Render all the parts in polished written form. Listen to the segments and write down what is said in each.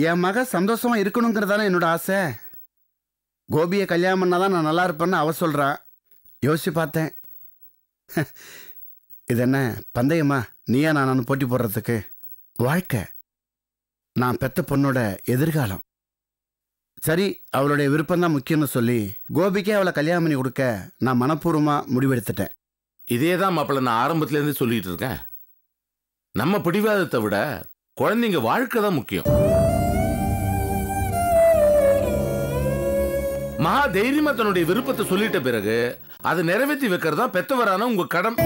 என் மக சந்தோஷமா இருக்கணுங்கிறதான என்னோட ஆசை. கோபியை கல்யாணம் பண்ணாதான் நான் நல்லா இருப்பேன்னு அவ சொல்றா. யோசிச்சு பார்த்தேன், இது என்ன பந்தயமா, நீயா நான் போட்டி போடுறதுக்கு? வாழ்க்கை, நான் பெத்த பொண்ணோட எதிர்காலம். சரி, அவளுடைய விருப்பம்தான் முக்கியம்னு சொல்லி கோபிக்கே அவளை கல்யாணம் பண்ணி கொடுக்க நான் மனப்பூர்வமா முடிவெடுத்துட்டேன். இதே தான் மாப்பிள்ள நான் ஆரம்பத்திலேருந்து சொல்லிட்டு இருக்கேன். நம்ம பிடிவாதத்தை விட குழந்தைங்க வாழ்க்கை தான் முக்கியம். மகா தைரியமா தன்னுடைய விருப்பத்தை சொல்லிட்ட பிறகு அதை நிறைவேற்றி வைக்கிறதா பெத்தவரான உங்க கடமை.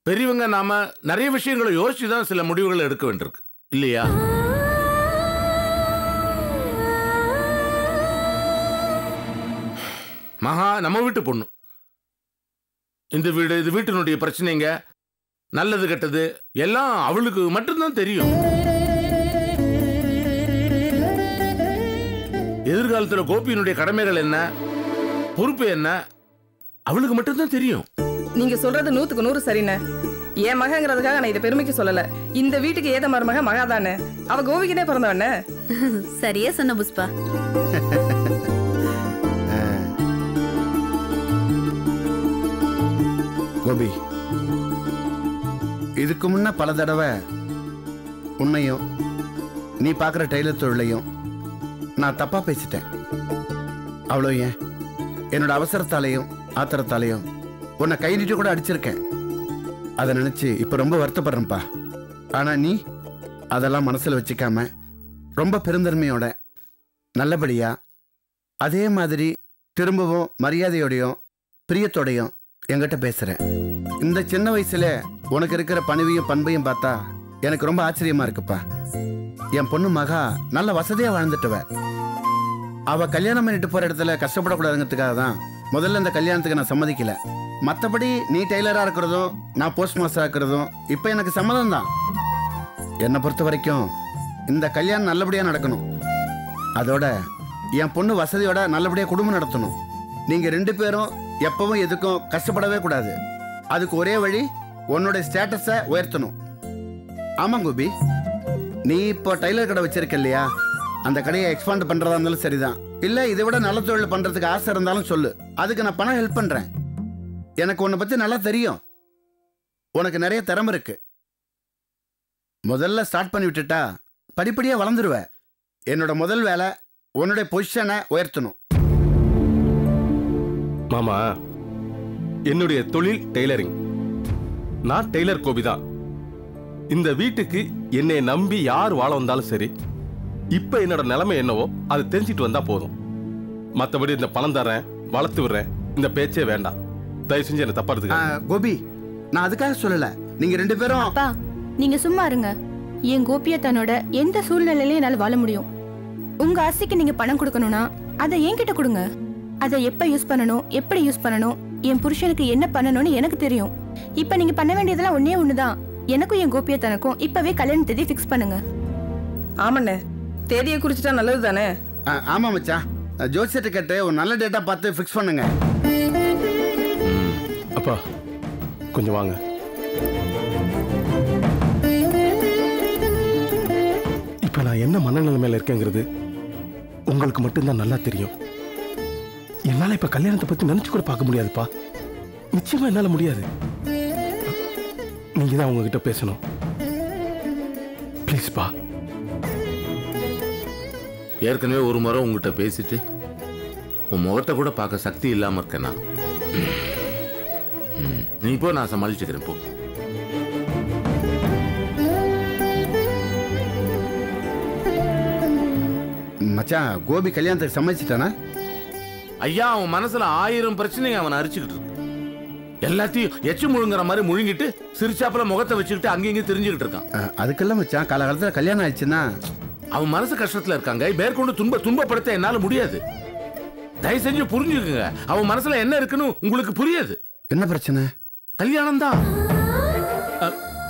பெரியவங்க நாம நிறைய விஷயங்களை யோசிச்சுதான் சில முடிவுகளை எடுக்க வேண்டியிருக்கு இல்லையா? மகா நம்ம வீட்டு பொண்ணு. இந்த வீடு, இது வீட்டினுடைய பிரச்சனைங்க, நல்லது கெட்டது எல்லாம் அவளுக்கு மட்டும்தான் தெரியும். எதிர்காலத்தில் கோபியினுடைய கடமைகள் என்ன, பொறுப்பு என்ன, அவளுக்கு மட்டும்தான் தெரியும். நீங்க சொல்றது 100க்கு 100 சரிண்ணே. என் மகங்கிறதுக்காக நான் இதை பெருமைக்கு சொல்லல. இந்த வீட்டுக்கு ஏத மருமக மகாதானே. அவ கோபிக்கிட்டே பிறந்தவண்ணே. சரியா சொன்ன புஷ்பா. கோபி, இதுக்கு முன்ன பல தடவை உன்னையும் நீ பார்க்குற டெய்லர் தொழிலையும் நான் தப்பா பேசிட்டேன். அவ்வளோ ஏன், என்னோட அவசரத்தாலையும் ஆத்திரத்தாலையும் உன்னை கை நீட்டு கூட அடிச்சிருக்கேன். அதை நினைச்சு இப்ப ரொம்ப வருத்தப்படுறேன்ப்பா. ஆனா நீ அதெல்லாம் மனசுல வச்சுக்காம ரொம்ப பெருந்தன்மையோட நல்லபடியா அதே மாதிரி திரும்பவும் மரியாதையோடையும் பிரியத்தோடையும் என்கிட்ட பேசுறேன். இந்த சின்ன வயசுல உனக்கு இருக்கிற பணிவையும் பண்பையும் பார்த்தா எனக்கு ரொம்ப ஆச்சரியமா இருக்குப்பா. என் பொண்ணு மகா நல்ல வசதியா வாழ்ந்துட்டுவ. அவ கல்யாணம் பண்ணிட்டு போற இடத்துல கஷ்டப்படக்கூடாதுங்கிறதுக்காக தான் முதல்ல இந்த கல்யாணத்துக்கு நான் சம்மதிக்கல. மற்றபடி நீ டெய்லரா இருக்கிறதும் நான் போஸ்ட் மாஸ்டரா இருக்கிறதும் இப்ப எனக்கு சம்மதம் தான். என்னை பொறுத்த வரைக்கும் இந்த கல்யாணம் நல்லபடியா நடக்கணும். அதோட என் பொண்ணு வசதியோட நல்லபடியா குடும்பம் நடத்தணும். நீங்க 2 பேரும் எப்பவும் எதுக்கும் கஷ்டப்படவே கூடாது. அதுக்கு ஒரே வழி உன்னோட ஸ்டேட்டஸை உயர்த்தணும். ஆமா கோபி, நீ இப்போ டைலர் கடை வச்சிருக்க இல்லையா, அந்த கடையை எக்ஸ்பாண்ட் பண்றதா இருந்தாலும் சரிதான். இல்ல இதை விட நல்ல தொழில் பண்றதுக்கு ஆசை இருந்தாலும் சொல்லு, அதுக்கு நான் பணம் ஹெல்ப் பண்றேன். எனக்கு உன்னை பத்தி நல்லா தெரியும், உனக்கு நிறைய திறமை இருக்கு. முதல்ல ஸ்டார்ட் பண்ணி விட்டுட்டா படிப்படியா வளர்ந்துருவ. என்னோட முதல் வேலை உன்னுடைய பொசிஷனை உயர்த்தணும். மாமா, என்னுடைய தொழில் டெய்லரிங். நான் டெய்லர் கோபிதான். இந்த வீட்டுக்கு என்னை நம்பி யார் வாழ வந்தாலும் சரி, இப்ப என்னோட நிலைமை என்னவோ அது தெரிஞ்சிட்டு வந்தா போதும். மற்றபடி இந்த பணம் தரேன், வளர்த்து விடுறேன், இந்த பேச்சே வேண்டாம். தயவு செஞ்சு என்ன தப்பா எடுத்துக்க. கோபி, நான் அதுக்காக சொல்லல. நீங்க 2 பேரும் அப்பா, நீங்க சும்மா இருங்க. என் கோபியா தன்னோட எந்த சூழ்நிலையில என்னால வாழ முடியும். உங்க ஆசைக்கு நீங்க பணம் கொடுக்கணும்னா அதை என்கிட்ட கொடுங்க. அதை எப்ப யூஸ் பண்ணணும், எப்படி யூஸ் பண்ணணும், என் புருஷனுக்கு என்ன பண்ணணும்னு எனக்கு தெரியும். இப்ப நீங்க பண்ண வேண்டியதெல்லாம் ஒன்னே ஒண்ணுதான். எனக்கும் என் கோபியா தனக்கும் இப்பவே கல்யாண தேதி ஃபிக்ஸ் பண்ணுங்க. ஆமாண்ணே, தேதியை குறிச்சிட்டா நல்லது தானே. ஆமா மச்சான், ஜோசியத்தை கேட்டு ஒரு நல்ல டேட்டா பார்த்து ஃபிக்ஸ் பண்ணுங்க. அப்பா கொஞ்சம் வாங்க. இப்ப நான் என்ன மனநிலைமையில இருக்கேங்கிறது உங்களுக்கு மட்டும்தான் நல்லா தெரியும். என்னால இப்ப கல்யாணத்தை பத்தி நினைச்சு கூட பார்க்க முடியாதுப்பா. நிச்சயமா என்னால முடியாது. நீங்க தான் உங்ககிட்ட பேசணும். ப்ளீஸ்ப்பா. ஏற்கனவே ஒரு முறை உங்ககிட்ட பேசிட்டு உன் முகத்தை கூட பார்க்க சக்தி இல்லாம இருக்கேன் நான். நீ போ, நான் சமாளிச்சுக்கிறேன் போ. மச்சான், கோபி கல்யாணத்துக்கு சம்மதிச்சிட்டானா? ஐயா, அவன் மனசுல 1000 பிரச்சனைங்க அவன் அரிச்சுக்கிட்டு இருக்கு. எல்லாத்தையும் எச்சு முழுங்குற மாதிரி முழுங்கிட்டு சிரிச்சாப்புல முகத்தை வச்சுக்கிட்டு அங்கேயும் தெரிஞ்சுக்கிட்டு இருக்கான். அதுக்கெல்லாம் மச்சான், காலகாலத்தில் கல்யாணம் ஆயிடுச்சுன்னா அவன் மனசு கஷ்டத்துல இருக்காங்க. மேற்கொண்டு துன்பப்படுத்த என்னால முடியாது. தயவு செஞ்சு புரிஞ்சுக்குங்க. அவன் மனசுல என்ன இருக்குன்னு உங்களுக்கு புரியாது. என்ன பிரச்சனை? கல்யாணம் தான்.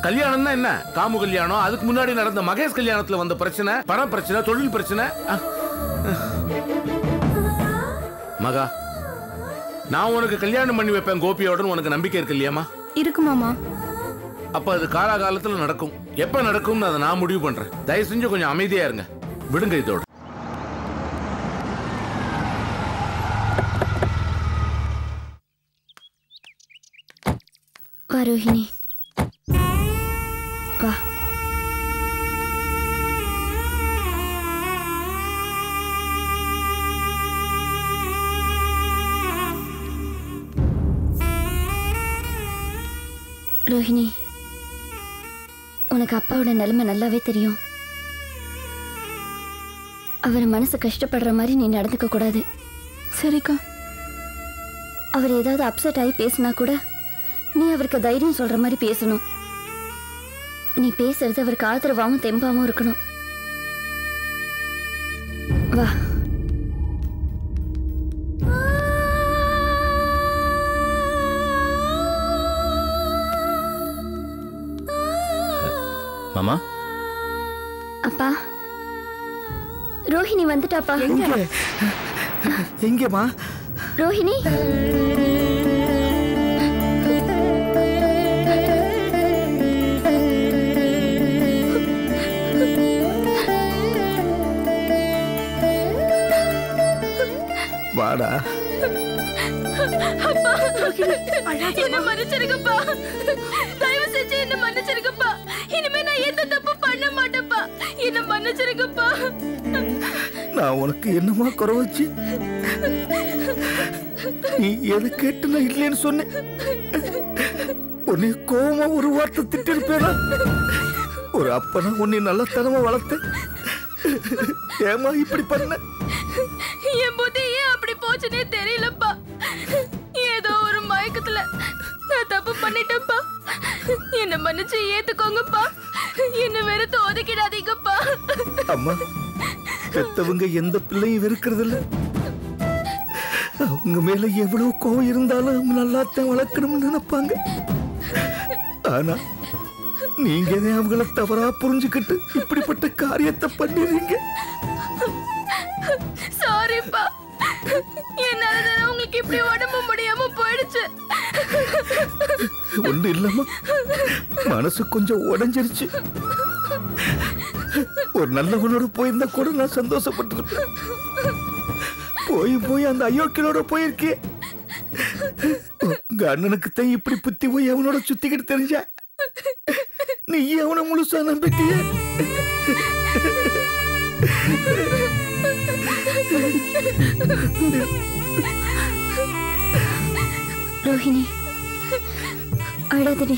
கல்யாணம் தான் என்ன, காமு கல்யாணம். அதுக்கு முன்னாடி நடந்த மகேஷ் கல்யாணத்துல வந்த பிரச்சனை, பண பிரச்சனை, தொழில் பிரச்சனை. மகா, நான் உனக்கு கல்யாணம் பண்ணி வைப்பேன் கோபியோட உனக்கு நம்பிக்கை இருக்கு இல்லையாமா? இருக்கு மாமா. அப்ப அது காலாகாலத்துல நடக்கும். எப்ப நடக்கும்னு அதை நான் முடிவு பண்றேன். தயவு செஞ்சு கொஞ்சம் அமைதியா இருங்க. விடுங்க இதோட. வா ரோஹிணி, வா. ரோஹிணி, உனக்கு அப்பாவோட நிலைமை நல்லாவே தெரியும். அவர் மனசு கஷ்டப்படுற மாதிரி நீ நடந்துக்க கூடாது. சரிக்கா. அவர் ஏதாவது அப்செட் ஆகி பேசினா கூட நீ அவருக்கு தைரியம் சொல்ற மாதிரி பேசணும். நீ பேசுறது அவருக்கு ஆதரவாகவும் தெம்பாவும் இருக்கணும். வா. மாமா. அப்பா, ரோஹிணி வந்துட்டாப்பா. எங்கேம்மா ரோஹிணி? வாடா. என்ன மன்னிச்சிருங்கப்பா. தயவு செஞ்சு என்ன மன்னிச்சிருங்கப்பா. இனிமே நான் எந்த தப்பு பண்ண மாட்டேன்ப்பா. என்ன மன்னிச்சிருங்கப்பா. நான் உனக்கு என்னமா குறை வச்சு? நீ எது கேட்டு நான் இல்லைன்னு சொன்னேன். உன்னை கோவமா ஒரு வார்த்தை திட்டிருப்பேனா? ஒரு அப்பனா உன்னை நல்லத்தனமா வளர்த்தேன். ஏமா இப்படி பண்ண? என் புத்தி ஏன் அப்படி போச்சுன்னே தெரியலப்பா. ஏதோ ஒரு மயக்கத்துல நான் தப்பு பண்ணிட்டேன்ப்பா. என்ன மன்னிச்சு ஏத்துக்கோங்கப்பா. என்ன வெறுத்து ஒதுக்கிடாதீங்கப்பா. அம்மா, பெத்தவங்க எந்த பிள்ளையும் வெறுக்கிறது இல்ல. அவங்க மேல எவ்வளவு கோவம் இருந்தாலும் நல்லாத்தான் வளர்க்கணும்னு நினைப்பாங்க. ஆனா நீங்க அவங்கள தவறா புரிஞ்சுக்கிட்டு இப்படிப்பட்ட காரியத்தை பண்ணிடுறீங்க. சாரிப்பா. என்னாலதான் உங்களுக்கு இப்படி உடம்பு முடியாம போயிடுச்சு. ஒண்ணு இல்லம்மா, மனசு கொஞ்சம் உடைஞ்சிருச்சு. ஒரு நல்லவனோட போயிருந்தா கூட நான் சந்தோஷப்பட்டிருப்பேன். போய் அந்த அயோக்கியனோட போயிருக்கே. உங்க அண்ணனுக்கு தான் இப்படி புத்தி போய் அவனோட சுத்திக்கிட்டு தெரிஞ்ச நீ அவனை முழுசா நம்பிக்கைய. ரோஹிணி, அழாதடி.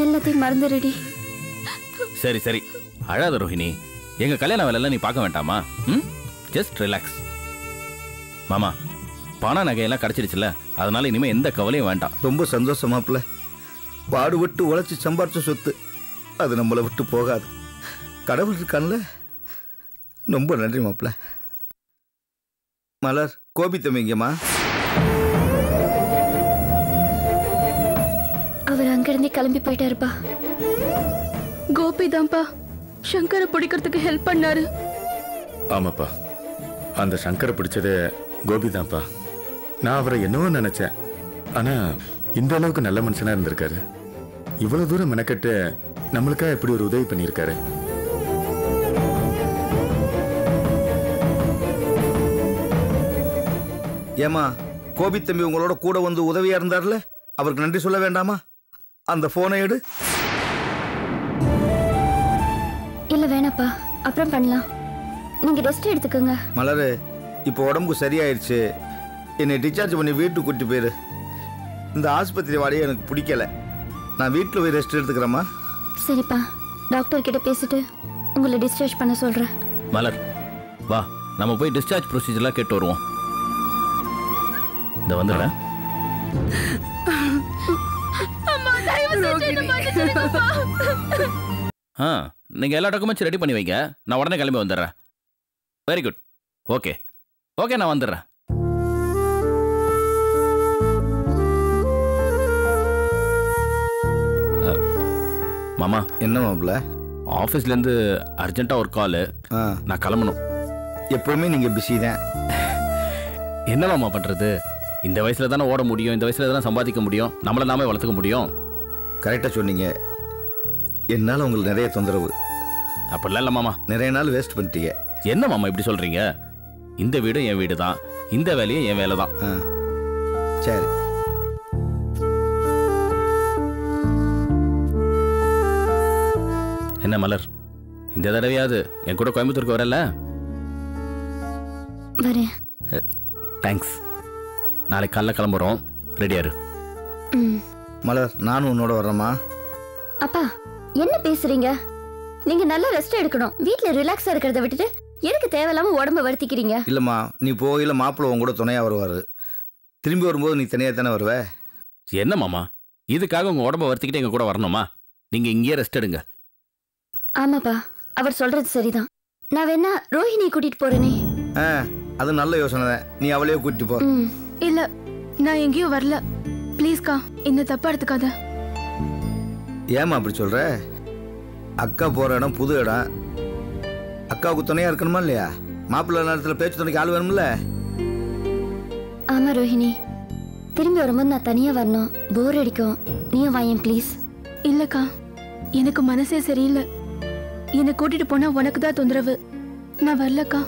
எல்லாத்தையும் மறந்துடுடி. சரி சரி, அழாத ரோஹிணி. எங்க கல்யாண வேலையெல்லாம் நீ பார்க்க வேண்டாமா? Just relax. மாமா, பண நகையெல்லாம் கிடைச்சிடுச்சுல, அதனால இனிமே எந்த கவலையும் வேண்டாம். ரொம்ப சந்தோஷமாப்ல. பாடுபட்டு உழைச்சி சம்பாரிச்ச சொத்து அது நம்மளை விட்டு போகாது. கடவுள் இருக்கான்ல. ரொம்ப நன்றி மாப்ள. மலர், கோபி தம்பிங்கம்மா. அவர் அங்கிருந்தே கிளம்பி போயிட்டாருப்பா. கோபி தான்ப்பா சங்கரை பிடிக்கிறதுக்கு ஹெல்ப் பண்ணாரு. ஆமாப்பா, அந்த சங்கரை பிடிச்சது கோபி தான்ப்பா. நான் அவரை என்னவோ நினைச்சேன். ஆனா இந்த அளவுக்கு நல்ல மனுஷனா இருந்திருக்காரு. இவ்வளவு தூரம் மெனக்கட்டு நம்மளுக்காக எப்படி ஒரு உதவி பண்ணியிருக்காரு. ஏமா, கோபி தம்பி உங்களோட கூட வந்து உதவியா இருந்தார்ல, அவருக்கு நன்றி சொல்ல வேண்டாமா? அந்த போனை எடு. இல்ல வேணாப்பா, அப்புறம் பண்ணலாம். நீங்க ரெஸ்ட் எடுத்துக்கோங்க. மலரு, இப்போ உடம்புக்கு சரியாயிருச்சு. என்னை டிஸ்சார்ஜ் பண்ணி வீட்டுக்கு கூட்டி போயிரு. இந்த ஆஸ்பத்திரி வாடையே எனக்கு பிடிக்கல. நான் வீட்டில் போய் ரெஸ்ட் எடுத்துக்கிறேம்மா. சரிப்பா, டாக்டர் கிட்ட பேசிட்டு உங்களை டிஸ்சார்ஜ் பண்ண சொல்றேன். மலர், வா நம்ம போய் டிஸ்சார்ஜ் ப்ரொசீஜர்லாம் கேட்டு வருவோம். இந்த வந்துடுறேன். நீங்க எல்லா டாக்குமெண்ட்ஸ் ரெடி பண்ணி வைங்க. நான் உடனே கிளம்பி வந்துடுறேன். Very good. ஓகே ஓகே, நான் வந்துடுறேன். மாமா, என்ன மாப்பிள்ள? ஆஃபீஸ்லேருந்து அர்ஜென்ட்டாக ஒரு காலு. நான் கிளம்பணும். எப்பவுமே நீங்கள் பிஸி தான். என்ன மாமா பண்றது? இந்த வயசுல தானே ஓட முடியும், இந்த வயசுல தானே சம்பாதிக்க முடியும், நம்மள நாமே வளர்த்துக்க முடியும். கரெக்டாக சொன்னீங்க. என்னால் உங்களுக்கு நிறைய தொந்தரவு. அப்படிலாம் இல்லை மாமா. நிறைய நாள் வேஸ்ட் பண்ணிட்டீங்க. என்ன மாமா இப்படி சொல்றீங்க? இந்த வீடும் என் வீடு தான், இந்த வேலையும் என் வேலை தான். சரி. என்ன மலர், இந்த தடவையாவது என் கூட கோயம்புத்தூருக்கு வரல? வரேன். தேங்க்ஸ். நாளைக்கு காலைல கிளம்புறோம், ரெடியாரு. மலர், நானும் உன்னோட வர்றேம்மா. அப்பா என்ன பேசுறீங்க? நீங்க நல்லா ரெஸ்ட் எடுக்கணும். வீட்ல ரிலாக்ஸா இருக்கிறத விட்டுட்டு எதுக்கு தேவையில்லாம உடம்ப வருத்திக்கிறீங்க? இல்லம்மா, நீ போயில மாப்பிள்ள உன் கூட துணையா வருவாரு. திரும்பி வரும்போது நீ தனியா தானே வருவ. என்ன மாமா, இதுக்காக உங்க உடம்ப வருத்திக்கிட்டு எங்க கூட வரணுமா? நீங்க இங்கேயே ரெஸ்ட் எடுங்க. ஆமாப்பா, அவர் சொல்றது சரிதான். நான் வேணா ரோஹிணி கூட்டிட்டு போறேனே. அது நல்ல யோசனை தான். நீ அவளையே கூட்டிட்டு போ. இல்ல, நான் எங்கேயும் வரல. ப்ளீஸ்க்கா, என்ன தப்பா எடுத்துக்காத. ஏமா அப்படி சொல்ற? அக்கா போற இடம் புது இடம். அக்காவுக்கு துணையா இருக்கணுமா இல்லையா? மாப்பிள்ளை நேரத்தில் பேச்சு துணைக்கு ஆள் வேணும்ல. ஆமா ரோஹிணி, திரும்பி வரும்போது நான் தனியா வரணும். போர் அடிக்கும். நீயும் வாயேன் ப்ளீஸ். இல்லக்கா, எனக்கு மனசே சரியில்லை. என்னை கூட்டிட்டு போனா உனக்கு தான் தொந்தரவு. நான் வரலக்கா.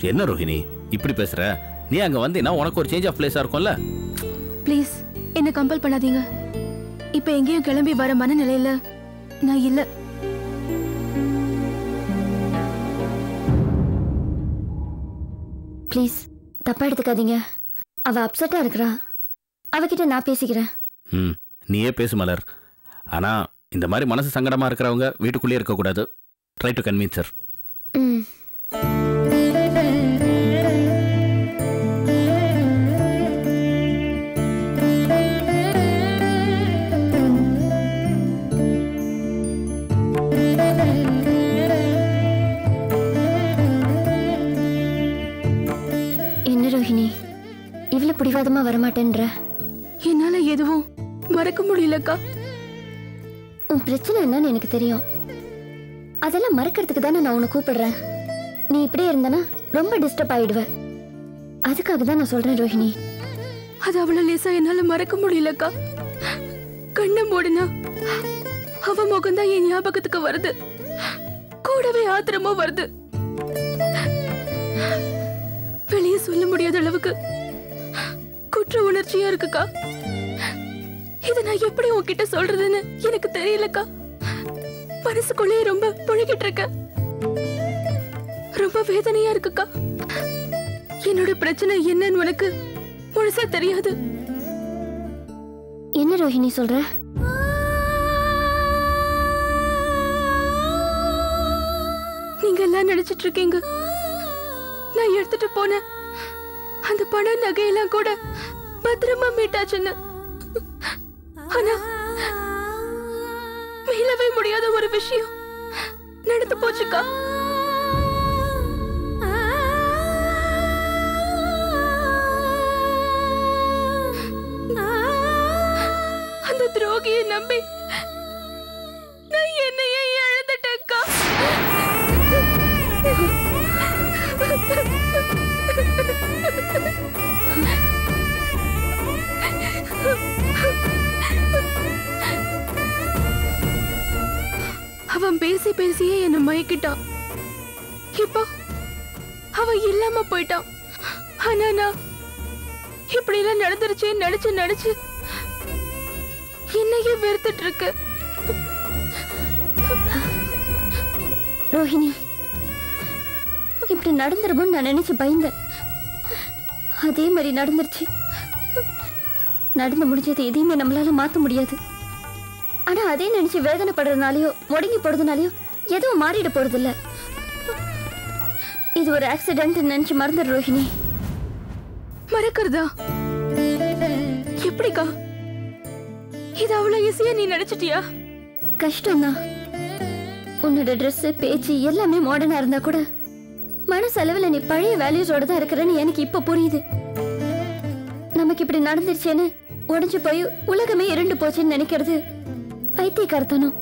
என்ன ரோஹிணி இப்படி பேசுற? நீ அங்க வந்தீங்கன்னா உனக்கு ஒரு சேஞ்ச் ஆஃப் பிளேஸா இருக்கும்ல. ப்ளீஸ் என்ன கம்பல் பண்ணாதீங்க. இப்ப எங்கேயும் கிளம்பி வர மனநிலையில நான் இல்ல. ப்ளீஸ் தப்பா எடுத்துக்காதீங்க. அவ அப்செட்டா இருக்கிறா. அவகிட்ட நான் பேசிக்கிறேன். நீயே பேசு மலர். ஆனா இந்த மாதிரி மனசு சங்கடமா இருக்கிறவங்க வீட்டுக்குள்ளேயே இருக்கக்கூடாது. Try to convince her. என்ன ரோஹிணி, இவ்வளவு பிடிவாதமா வரமாட்டேன்ற? என்னால எதுவும் மறக்க முடியலக்கா. உன் பிரச்சனை என்னன்னு எனக்கு தெரியும். அதெல்லாம் மறக்கிறதுக்கு தானே நான் உன்னை கூப்பிடுறேன். நீ இப்படியே இருந்தனா ரொம்ப டிஸ்டர்ப் ஆயிடுவ. அதுக்காக தான் நான் சொல்றேன் ரோஹிணி. அது அவ்வளவு லேசா என்னால மறக்க முடியலக்கா. கண்ணை மூடுனா அவ முகம்தான் என் ஞாபகத்துக்கு வருது. கூடவே ஆத்திரமா வருது. வெளியே சொல்ல முடியாத அளவுக்கு குற்ற உணர்ச்சியா இருக்குக்கா. இத நான் எப்படி உன்கிட்ட சொல்றதுன்னு எனக்கு தெரியலக்கா. மனசுக்குள்ளே ரொம்ப புழுகிட்டு இருக்க. ரொம்ப வேதனையா இருக்குக்கா. என்னோட பிரச்சனை என்னன்னு உனக்கு முழுசா தெரியாது. என்ன ரோஹிணி சொல்ற? நீங்க எல்லாம் நினைச்சிட்டு இருக்கீங்க நான் எடுத்துட்டு போன அந்த பண நகையெல்லாம் கூட பத்திரமா மீட்டாச்சுன்னு. ஆனா மீளவே முடியாத ஒரு விஷயம் நடந்து போச்சுக்கா. அந்த துரோகியை நம்பி நான் என்னையே இழந்துட்டேன்க்கா. அவன் பேசி பேசியே என்ன மயக்கிட்டான். இப்போ அவன் இல்லாம போயிட்டான். ஆனா நான் இப்படி எல்லாம் நடந்துருச்சே நினைச்சு நினைச்சு என்னையே வெறுத்துட்டு இருக்கு. ரோஹிணி, இப்படி நடந்துருமோன்னு நான் நினைச்சு பயந்தேன். அதே மாதிரி நடந்துருச்சு. நடந்து முடிஞ்சது எதையுமே நம்மளால மாத்த முடியாது. ஆனா அதே நினைச்சு வேதனைப்படுறதுனாலயோ முடங்கி போறதுனாலயோ எதுவும் மாறிட போறது இல்ல. இது ஒரு ஆக்சிடென்ட் நினைச்சு மறந்துடு ரோஹிணி. மறக்கிறதா? எப்படிக்கா? இது அவ்வளவு ஈஸியா நீ நினைச்சிட்டியா? கஷ்டம்தான். உன்னோட ட்ரெஸ் பேச்சு எல்லாமே மாடர்னா இருந்தா கூட மனசளவுல நீ பழைய வேல்யூஸோட தான் இருக்கிறன்னு எனக்கு இப்ப புரியுது. நமக்கு இப்படி நடந்துருச்சேன்னு உடஞ்சு போய் உலகமே இருண்டு போச்சுன்னு நினைக்கிறது பைத்தியக்காரத்தனம்.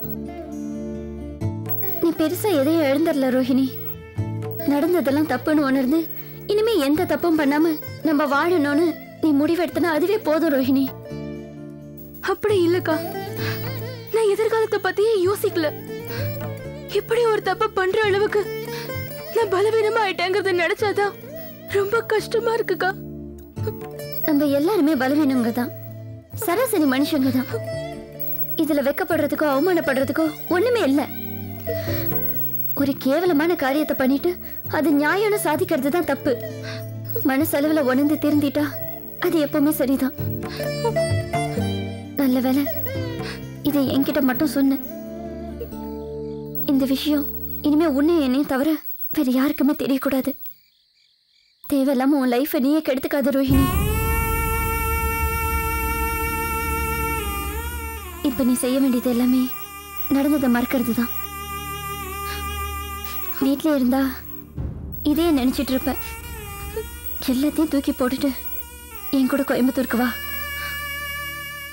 நீ பெருசா எதையும் எழுந்துடல ரோஹிணி. நடந்ததெல்லாம் தப்புன்னு உணர்ந்து இனிமே எந்த தப்பும் பண்ணாம நம்ம வாழணும்னு நீ முடிவெடுத்தனா அதுவே போதும் ரோஹிணி. அப்படி இல்லக்கா, நான் எதிர்காலத்தை பத்தியே யோசிக்கல. இப்படி ஒரு தப்பு பண்ற அளவுக்கு நான் பலவீனமா ஆயிட்டேங்கிறத நினைச்சாதான் ரொம்ப கஷ்டமா இருக்குக்கா. நம்ம எல்லாருமே பலவீனங்க தான், சராசரி மனுஷங்க தான். இதுல வெக்கப்படுறதுக்கோ அவமானப்படுறதுக்கோ ஒண்ணுமே இல்ல. ஒரு கேவலமான காரியத்தை பண்ணிட்டு அது நியாயம்னு சாதிக்கிறது தான் தப்பு. மனசளவுல உணர்ந்து திருந்திட்டா அது எப்பவுமே சரிதான். நல்ல வேலை இதை என்கிட்ட மட்டும் சொன்ன. இந்த விஷயம் இனிமே உன்னை என்னையும் தவிர வேற யாருக்குமே தெரியக்கூடாது. தேவையில்லாம உன் லைஃபை நீயே கெடுத்துக்காத ரோஹிணி. இப்ப நீ செய்ய வேண்டியது எல்லாமே நடந்ததை மறக்கிறது தான். வீட்ல இருந்தா இதே நினைச்சிட்டு இருப்ப. எல்லாத்தையும் தூக்கி போட்டுட்டு என் கூட கோயம்புத்தூருக்கு வா.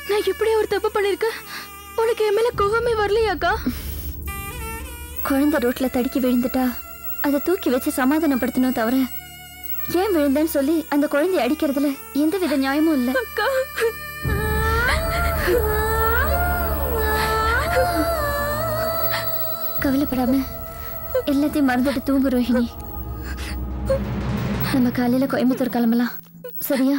நான் இப்படி ஒரு தப்பு பண்ணிருக்கேன், உனக்கு என் மேல கோவமே வரலையாக்கா? குழந்தை ரோட்ல தடுக்கி விழுந்துட்டா அதை தூக்கி வச்சு சமாதானப்படுத்தணும் தவிர ஏன் விழுந்தான்னு சொல்லி அந்த குழந்தைய அடிக்கிறதுல எந்த வித நியாயமும் இல்லை. கவலைப்படாம எல்லாத்தையும் மறந்துட்டு தூங்கு ரோஹிணி. நம்ம காலையில கோயம்புத்தூர் கிளம்பலாம், சரியா?